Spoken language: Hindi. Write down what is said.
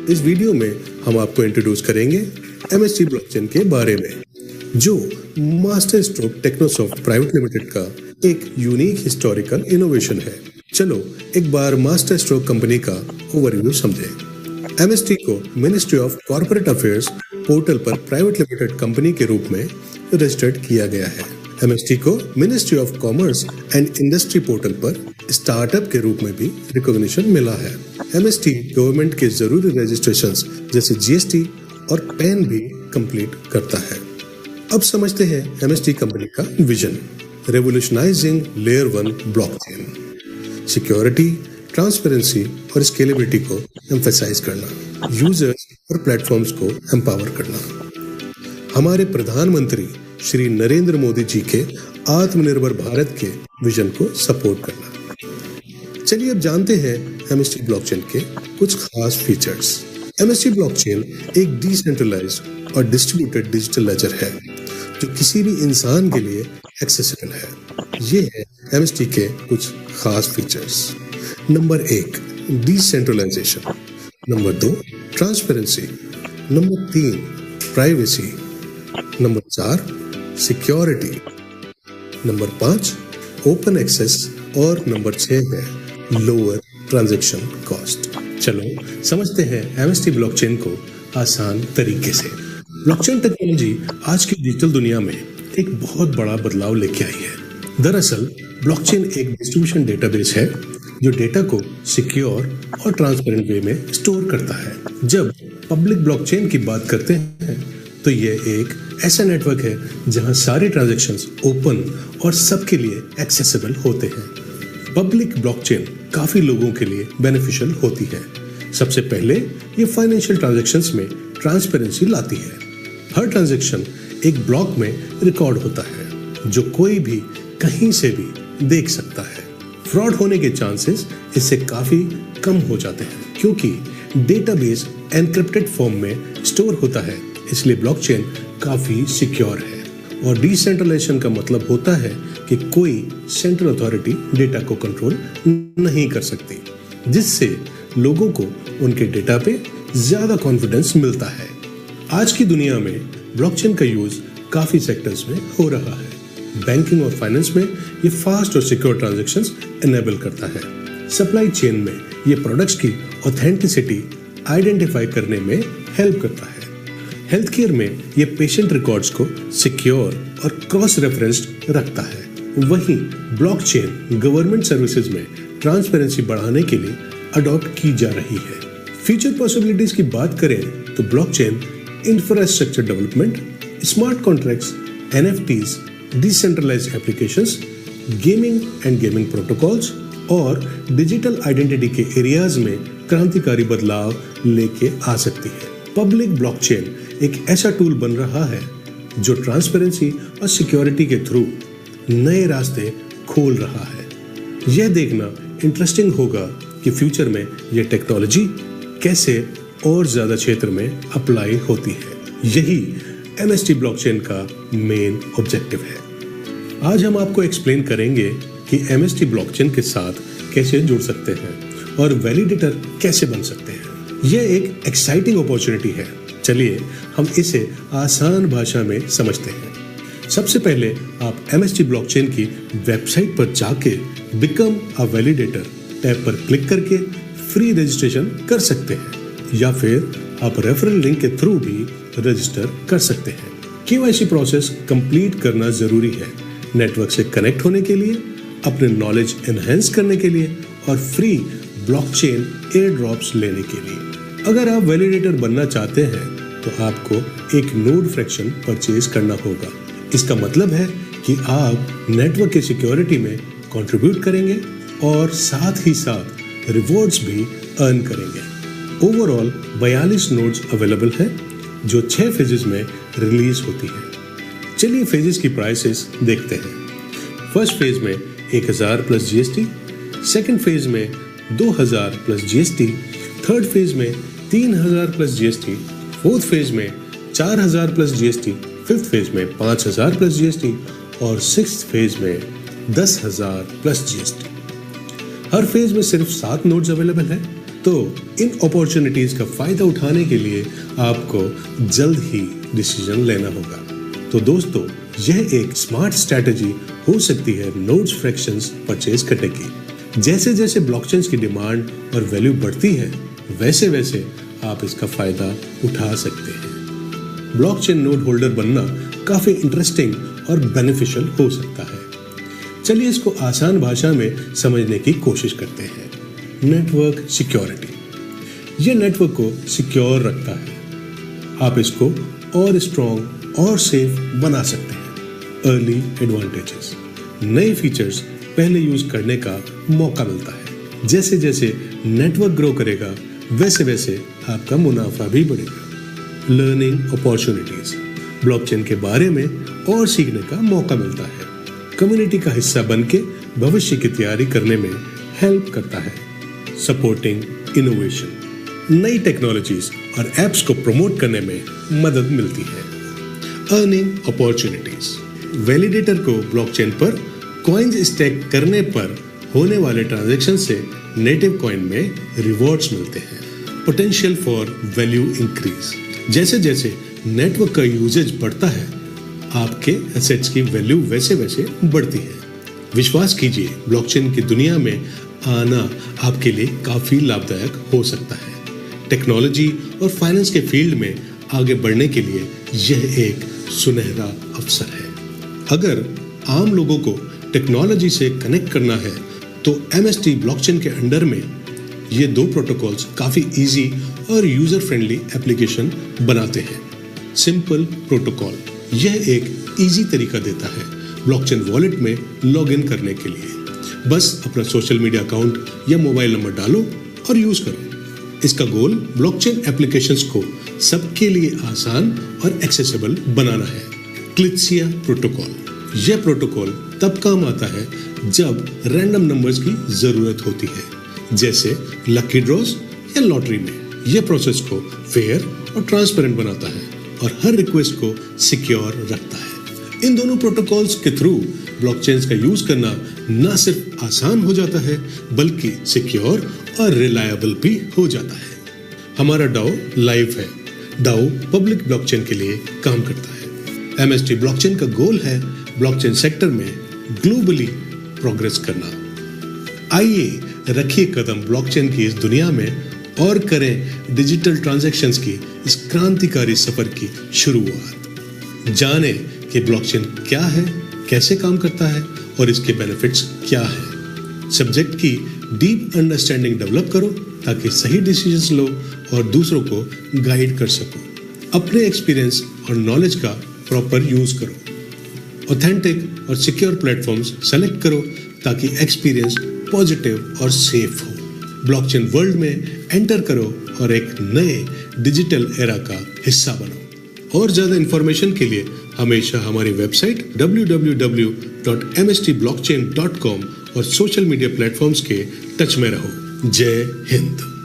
इस वीडियो में हम आपको इंट्रोड्यूस करेंगे MST ब्लॉकचेन के बारे में, जो मास्टर स्ट्रोक टेक्नोसॉफ्ट प्राइवेट लिमिटेड का एक यूनिक हिस्टोरिकल इनोवेशन है। चलो एक बार मास्टर स्ट्रोक कंपनी का ओवरव्यू समझें। MST को ministry of corporate affairs portal पर प्राइवेट लिमिटेड कंपनी के रूप में रजिस्टर्ड किया गया है। MST को ministry of commerce and industry portal पर स्टार्टअप के रूप में भी रिकॉग्निशन मिला है। MST गवर्नमेंट के जरूरी रजिस्ट्रेशंस जैसे GST और पैन भी कंप्लीट करता है। अब समझते हैं MST कंपनी का vision. Revolutionising layer 1 blockchain, security, transparency और स्केलेबिलिटी को एम्फसाइज करना, यूजर्स और प्लेटफॉर्म्स को एम्पावर करना। हमारे प्रधानमंत्री श्री नरेंद्र मोदी जी के आत्मनिर्भर भारत के विजन को सपोर्ट करना। चलिए अब जानते हैं MST ब्लॉकचेन के कुछ खास फीचर्स। MST ब्लॉकचेन एक डिसेंट्रलाइज्ड और डिस्ट्रीब्यूटेड डिजिटल लेजर है जो किसी भी इंसान के लिए एक्सेसिबल है। ये है MST के कुछ खास features. Number 1, decentralisation. Number 2, transparency. Number 3, privacy. Number 4, security. Number 5, open access. और नंबर 6 है लोअर ट्रांजैक्शन कॉस्ट। चलो समझते हैं MST ब्लॉकचेन को आसान तरीके से। ब्लॉकचेन टेक्नोलॉजी आज की डिजिटल दुनिया में एक बहुत बड़ा बदलाव लेके आई है। दरअसल ब्लॉकचेन एक डिस्ट्रीब्यूशन डेटाबेस है जो डेटा को सिक्योर और ट्रांसपेरेंट वे में स्टोर करता है। जब पब्लिक ब्लॉकचेन की बात करते हैं तो यह एक ऐसा नेटवर्क है जहां सारे ट्रांजैक्शंस ओपन और सबके लिए एक्सेसिबल होते हैं। पब्लिक ब्लॉकचेन काफी लोगों के लिए बेनिफिशियल होती है। सबसे पहले ये फाइनेंशियल ट्रांजैक्शंस में ट्रांसपेरेंसी लाती है। हर ट्रांजैक्शन एक ब्लॉक में रिकॉर्ड होता है जो कोई भी कहीं से भी देख सकता है। फ्रॉड होने के चांसेस इससे काफी कम हो जाते हैं क्योंकि डेटाबेस एनक्रिप्टेड फॉर्म में स्टोर होता है, इसलिए ब्लॉकचेन काफी सिक्योर है। और डिसेंट्रलाइजेशन का मतलब होता है कि कोई सेंट्रल अथॉरिटी डेटा को कंट्रोल नहीं कर सकती, जिससे लोगों को उनके डेटा पे ज्यादा कॉन्फिडेंस मिलता है। आज की दुनिया में ब्लॉकचेन का यूज काफी सेक्टर्स में हो रहा है। बैंकिंग और फाइनेंस में ये फास्ट और सिक्योर ट्रांजैक्शंस एनेबल करता है। सप्लाई चेन में ये प्रोडक्ट्स की ऑथेंटिसिटी आइडेंटिफाई करने में हेल्प करता है। हेल्थ केयर में ये पेशेंट रिकॉर्ड्स को सिक्योर और क्रॉस रेफरेंस्ड रखता है। वहीं ब्लॉकचेन गवर्नमेंट सर्विसेज में ट्रांसपेरेंसी बढ़ाने के लिए अडॉप्ट की जा रही है। फ्यूचर पॉसिबिलिटीज की बात करें तो blockchain infrastructure development, smart contracts, NFTs, decentralised applications, gaming and gaming protocols और डिजिटल आइडेंटिटी के एरियाज में क्रांतिकारी बदलाव लेके आ सकती है। पब्लिक ब्लॉकचेन एक ऐसा टूल बन रहा है जो ट्रांसपेरेंसी और सिक्योरिटी के थ्रू नए रास्ते खोल रहा है। यह देखना इंटरेस्टिंग होगा कि फ्यूचर में यह टेक्नोलॉजी कैसे और ज्यादा क्षेत्र में अप्लाई होती है। यही MST ब्लॉकचेन का मेन ऑब्जेक्टिव है। आज हम आपको एक्सप्लेन करेंगे कि MST ब्लॉकचेन के साथ कैसे जुड़ सकते हैं और वैलिडेटर कैसे बन सकते हैं। यह एक एक्साइटिंग अपॉर्चुनिटी है। चलिए हम इसे आसान भाषा में समझते हैं। सबसे पहले आप MST ब्लॉकचेन की वेबसाइट पर जाके बिकम अ वैलिडेटर टैब पर क्लिक करके फ्री रजिस्ट्रेशन कर सकते हैं, या फिर आप रेफरल लिंक के थ्रू भी रजिस्टर कर सकते हैं। KYC प्रोसेस कंप्लीट करना जरूरी है, नेटवर्क से कनेक्ट होने के लिए, अपने नॉलेज एनहेंस करने के लिए और फ्री ब्लॉकचेन एयर ड्रॉप्स लेने के लिए। अगर आप वैलिडेटर बनना चाहते हैं तो आपको एक नोड फ्रैक्शन परचेज करना होगा। इसका मतलब है कि आप नेटवर्क की सिक्योरिटी में कंट्रीब्यूट करेंगे और साथ ही साथ रिवॉर्ड्स भी अर्न करेंगे। ओवरऑल 42 नोड्स अवेलेबल हैं जो 6 फेजेस में रिलीज होती है। चलिए फेजेस की प्राइसेस देखते हैं। फर्स्ट फेज में 1000 प्लस GST, सेकंड फेज में 2000 प्लस GST, थर्ड फेज में 3000 प्लस GST, फोर्थ फेज में 4000 प्लस GST, फिफ्थ फेज में 5000 प्लस GST और सिक्स्थ फेज में 10,000 प्लस GST। हर फेज में सिर्फ 7 नोड्स अवेलेबल है। तो इन अपॉर्चुनिटीज का फायदा उठाने के लिए आपको जल्द ही डिसीजन लेना होगा। तो दोस्तों, यह एक स्मार्ट स्ट्रैटेजी हो सकती है नोड्स फ्रैक्शंस परचेज करने की। जैसे जैसे ब्लॉकचेन्स की डिमांड और वैल्यू बढ़ती है, वैसे वैसे आप इसका फायदा उठा सकते हैं। ब्लॉकचेन नोड होल्डर बनना काफी इंटरेस्टिंग और बेनिफिशियल हो सकता है। चलिए इसको आसान भाषा में समझने की कोशिश करते हैं। नेटवर्क सिक्योरिटी, यह नेटवर्क को सिक्योर रखता है। आप इसको और स्ट्रॉन्ग और सेफ बना सकते हैं। अर्ली एडवांटेजेस, नए फीचर्स पहले यूज करने का मौका मिलता है। जैसे जैसे नेटवर्क ग्रो करेगा, वैसे वैसे आपका मुनाफा भी बढ़ेगा। लर्निंग अपॉर्चुनिटीज, ब्लॉकचेन के बारे में और सीखने का मौका मिलता है। कम्युनिटी का हिस्सा बनके भविष्य की तैयारी करने में हेल्प करता है। सपोर्टिंग इनोवेशन, नई टेक्नोलॉजीज और एप्स को प्रमोट करने में मदद मिलती है। अर्निंग अपॉर्चुनिटीज, वैलिडेटर को ब्लॉकचेन पर कॉइन्स स्टैक करने पर होने वाले ट्रांजैक्शन से नेटिव कॉइन में रिवॉर्ड्स मिलते हैं। पोटेंशियल फॉर वैल्यू इंक्रीज, जैसे जैसे नेटवर्क का यूजेज बढ़ता है, आपके एसेट्स की वैल्यू वैसे वैसे बढ़ती है। विश्वास कीजिए, ब्लॉकचेन की दुनिया में आना आपके लिए काफी लाभदायक हो सकता है। टेक्नोलॉजी और फाइनेंस के फील्ड में आगे बढ़ने के लिए यह एक सुनहरा अवसर है। अगर आम लोगों को टेक्नोलॉजी से कनेक्ट करना है तो MST ब्लॉकचेन के अंडर में ये दो प्रोटोकॉल्स काफी इजी और यूजर फ्रेंडली एप्लीकेशन बनाते हैं। सिंपल प्रोटोकॉल, यह एक इजी तरीका देता है ब्लॉकचेन वॉलेट में लॉगिन करने के लिए। बस अपना सोशल मीडिया अकाउंट या मोबाइल नंबर डालो और यूज करो। इसका गोल ब्लॉकचेन एप्लीकेशंस को सबके लिए आसान और एक्सेसिबल बनाना है। क्लित्सिया प्रोटोकॉल, यह प्रोटोकॉल तब काम आता है जब रैंडम नंबर्स की जरूरत होती है, जैसे लकी ड्रॉज या लॉटरी में। यह प्रोसेस को फेयर और ट्रांसपेरेंट बनाता है और हर रिक्वेस्ट को सिक्योर रखता है। इन दोनों प्रोटोकॉल्स के थ्रू ब्लॉकचेन्स का यूज करना न सिर्फ आसान हो जाता है, बल्कि सिक्योर और रिलायबल भी हो जाता है। हमारा डाओ लाइव है। डाओ पब्लिक ब्लॉकचेन के लिए काम करता है। MST ब्लॉकचेन का गोल है ब्लॉकचेन सेक्टर में ग्लोबली प्रोग्रेस करना। आइए रखिए कदम ब्लॉकचेन की इस दुनिया में और करें डिजिटल ट्रांजैक्शंस की इस क्रांतिकारी सफर की शुरुआत। जाने कि ब्लॉकचेन क्या है, कैसे काम करता है और इसके बेनिफिट्स क्या है। सब्जेक्ट की डीप अंडरस्टैंडिंग डेवलप करो ताकि सही डिसीजंस लो और दूसरों को गाइड कर सको। अपने एक्सपीरियंस और नॉलेज का प्रॉपर यूज करो। ऑथेंटिक और सिक्योर प्लेटफॉर्म्स सेलेक्ट करो ताकि एक्सपीरियंस पॉजिटिव और सेफ हो। ब्लॉकचेन वर्ल्ड में एंटर करो और एक नए डिजिटल एरा का हिस्सा बनो। और ज्यादा इंफॉर्मेशन के लिए हमेशा हमारी वेबसाइट www.mstblockchain.com और सोशल मीडिया प्लेटफॉर्म्स के टच में रहो। जय हिंद।